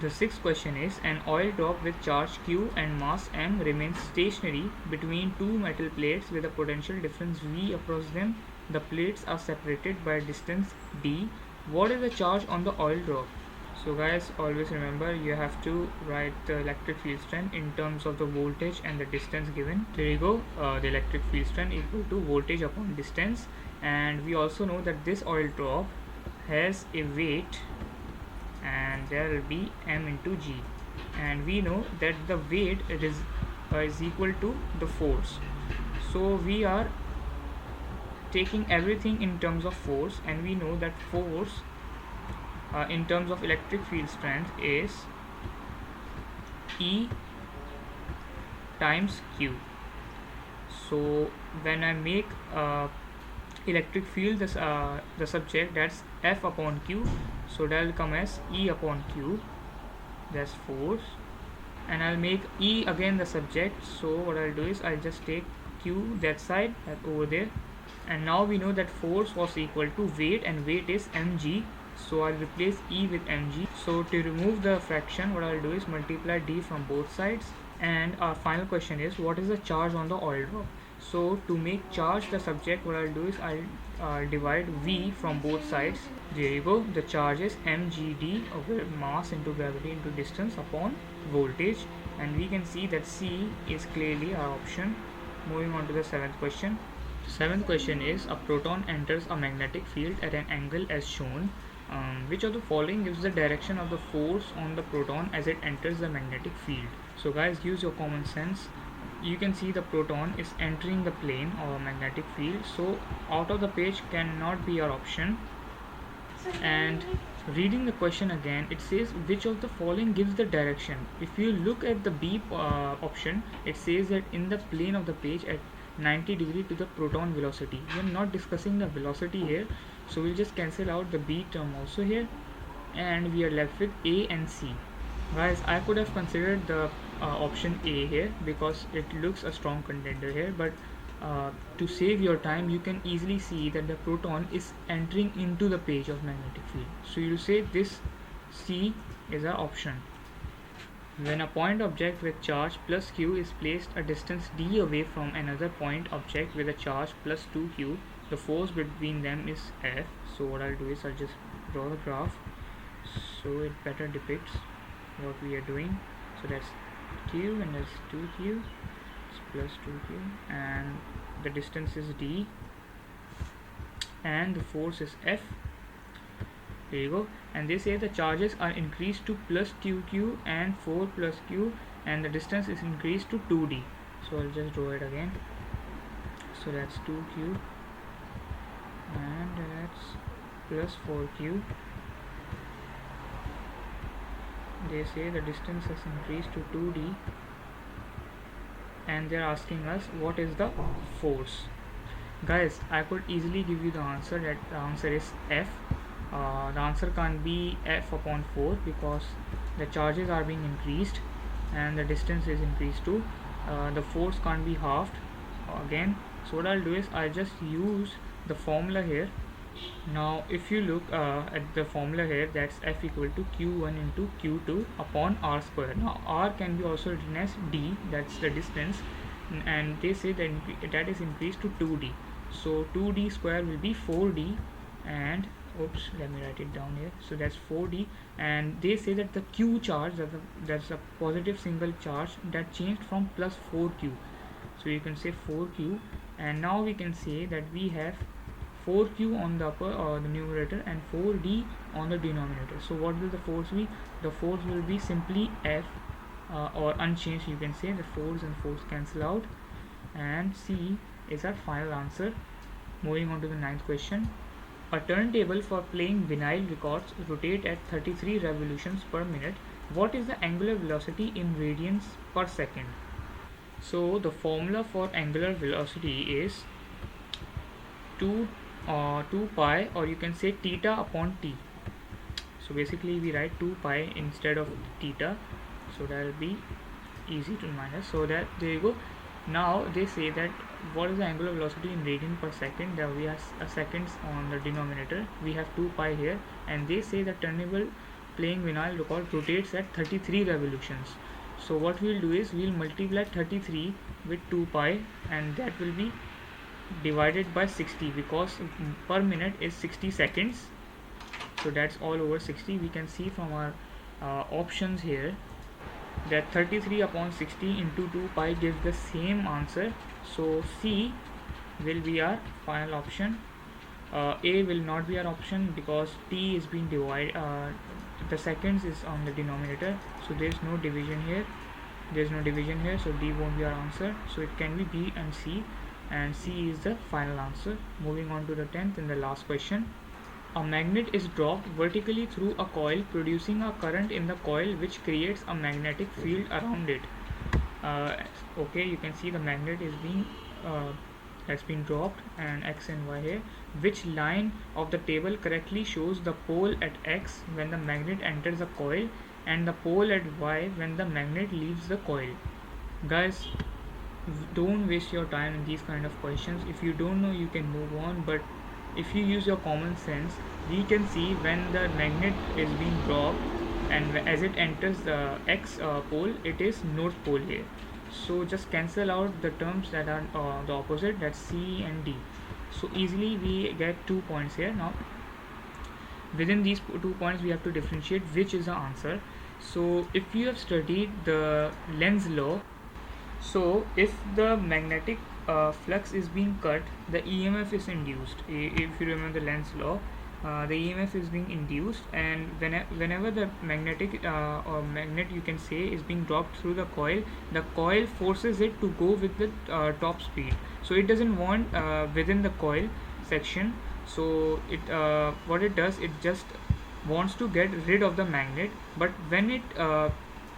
The sixth question is, an oil drop with charge q and mass m remains stationary between two metal plates with a potential difference V across them. The plates are separated by a distance d. What is the charge on the oil drop? So guys, always remember you have to write the electric field strength in terms of the voltage and the distance given. There you go, the electric field strength equal to voltage upon distance. And we also know that this oil drop has a weight, and there will be m into g, and we know that the weight is equal to the force. So we are taking everything in terms of force, and we know that force in terms of electric field strength is E times Q. So when I make electric field the subject, that's F upon Q, so that will come as E upon Q, that's force. And I'll make E again the subject, so what I'll do is I'll just take Q that side, that over there, and now we know that force was equal to weight, and weight is mg, so I'll replace E with mg. So to remove the fraction, what I'll do is multiply d from both sides. And our final question is, what is the charge on the oil drop? So to make charge the subject, what I'll do is I'll divide V from both sides. There you go, the charge is mgd over mass into gravity into distance upon voltage, and we can see that C is clearly our option. Moving on to the seventh question. Seventh question is, a proton enters a magnetic field at an angle as shown. Which of the following gives the direction of the force on the proton as it enters the magnetic field? So guys, use your common sense. You can see the proton is entering the plane or magnetic field, so out of the page cannot be our option. And reading the question again, it says, which of the following gives the direction? If you look at the B option, it says that in the plane of the page at 90 degree to the proton velocity. We are not discussing the velocity here, so we'll just cancel out the B term also here, and we are left with A and C. Guys, I could have considered the option A here because it looks a strong contender here, but to save your time, you can easily see that the proton is entering into the page of magnetic field, so you'll say this C is our option. When a point object with charge plus q is placed a distance d away from another point object with a charge plus 2q, the force between them is F. So what I'll do is I'll just draw the graph so it better depicts what we are doing. So that's q, and that's 2q, it's plus 2q, and the distance is d, and the force is F. There you go, and they say the charges are increased to plus 2q and 4 plus q, and the distance is increased to 2d. So I'll just draw it again. So that's 2q, and that's plus 4q. They say the distance has increased to 2d, and they're asking us what is the force. Guys, I could easily give you the answer, that the answer is F. The answer can't be F upon 4 because the charges are being increased and the distance is increased too. The force can't be halved again. So what I'll do is I'll just use the formula here. Now if you look at the formula here, that's F equal to q1 into q2 upon r square. Now r can be also written as d, that's the distance, and they say that that is increased to 2d. So 2d square will be 4d, and oops, let me write it down here. So that's 4d, and they say that the q charge, that's a positive single charge, that changed from plus 4q. So you can say 4q, and now we can say that we have 4q on the upper or the numerator and 4d on the denominator. So what will the force be? The force will be simply F, or unchanged, you can say. The force and force cancel out, and C is our final answer. Moving on to the ninth question. A turntable for playing vinyl records rotate at 33 revolutions per minute. What is the angular velocity in radians per second? So the formula for angular velocity is 2 pi, or you can say theta upon t. So basically we write 2 pi instead of theta, so that will be easy to minus. So that, there you go. Now they say that what is the angular velocity in radian per second. That we have seconds on the denominator, we have 2 pi here, and they say the turntable playing vinyl record rotates at 33 revolutions. So what we'll do is we'll multiply 33 with 2 pi, and that will be divided by 60 because per minute is 60 seconds. So that's all over 60. We can see from our options here that 33 upon 60 into 2 pi gives the same answer. So C will be our final option. A will not be our option because T is being divided, the seconds is on the denominator, so there's no division here, so D won't be our answer. So it can be B and C, and C is the final answer. Moving on to the 10th and the last question. A magnet is dropped vertically through a coil, producing a current in the coil which creates a magnetic field around it. Okay, you can see the magnet is being has been dropped, and X and Y here. Which line of the table correctly shows the pole at X when the magnet enters the coil and the pole at Y when the magnet leaves the coil? Guys, don't waste your time in these kind of questions. If you don't know, you can move on, but if you use your common sense, we can see when the magnet is being dropped and as it enters the X pole, it is north pole here. So just cancel out the terms that are the opposite, that's C and D. So easily we get 2 points here. Now within these 2 points we have to differentiate which is the answer. So if you have studied the Lenz's law, so if the magnetic flux is being cut, the EMF is induced. If you remember the Lenz's law, the EMF is being induced, and whenever the magnetic or magnet, you can say, is being dropped through the coil forces it to go with the top speed. So it doesn't want within the coil section. So it what it does, it just wants to get rid of the magnet, but when it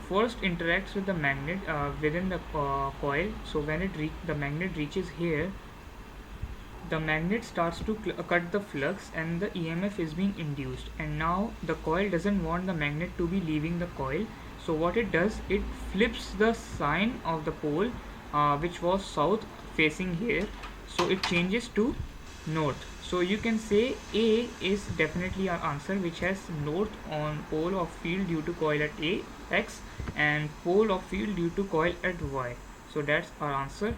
first interacts with the magnet within the coil, so when the magnet reaches here, the magnet starts to cut the flux and the EMF is being induced, and now the coil doesn't want the magnet to be leaving the coil. So what it does, it flips the sign of the pole which was south facing here, so it changes to north. So you can say A is definitely our answer, which has north on pole of field due to coil at A, X, and pole of field due to coil at Y. So that's our answer.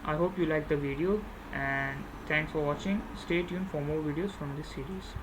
I hope you liked the video, and thanks for watching. Stay tuned for more videos from this series.